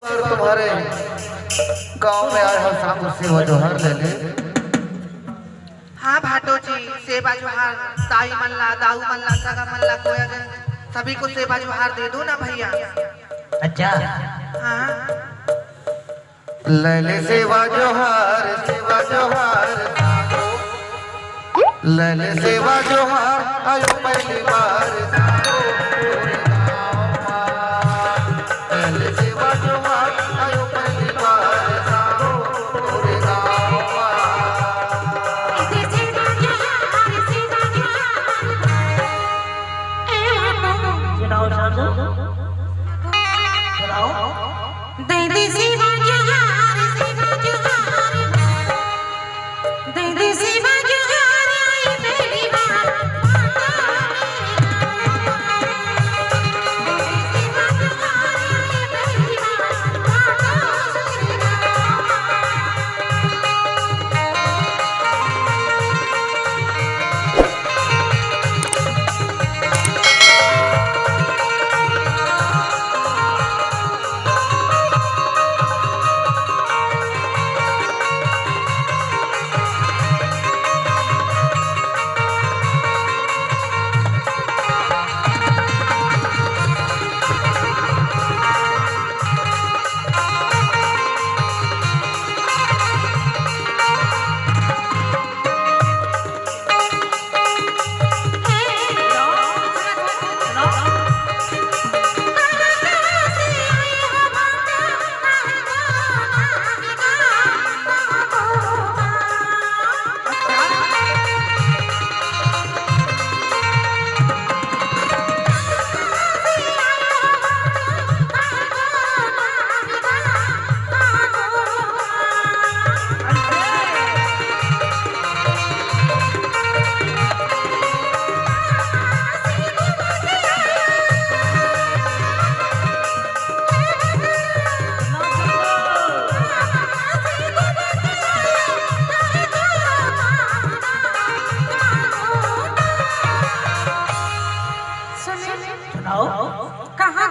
तुम्हारे गांव में आए हो साधु सेवा जोहार ले ले। हाँ भाटो जी, सेवा जोहार ताई मल्ला, दाऊ मल्ला, सगा मल्ला, कोया सभी को सेवा जोहार दे दो ना भैया। अच्छा हाँ ले ले सेवा जोहार, सेवा जोहार, ले ले सेवा जोहार, आयो पहली बार ले ले सेवा जोहार, आयो पहली बार सुनाओ साधु सुनाओ दे दे सेवा जोहार, सेवा जोहार, दे दे सेवा जोहार, आई पहली बार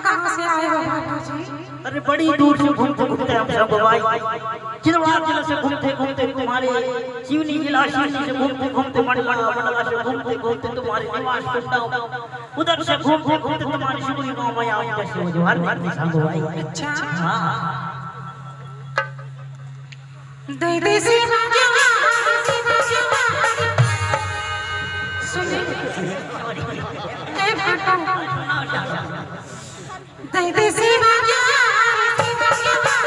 कहाँ से आए हो भाटो जी? अरे बड़ी दूर से घूमते घूमते हम सब भाई चिदवाड़ जिला से घूमते घूमते तुम्हारे शिवनी जिला शिवनी से घूमते घूमते मंडला से घूमते घूमते तुम्हारे निवास कुंडा उधर से घूमते घूमते तुम्हारे शिवनी गांव में आए जैसे वो जोहार मारते संग भाई। अच्छा हां दे दे सेवा जोहार, सेवा जोहार, सुन ए भाटो दे दे सेवा जोहार, सेवा जोहार।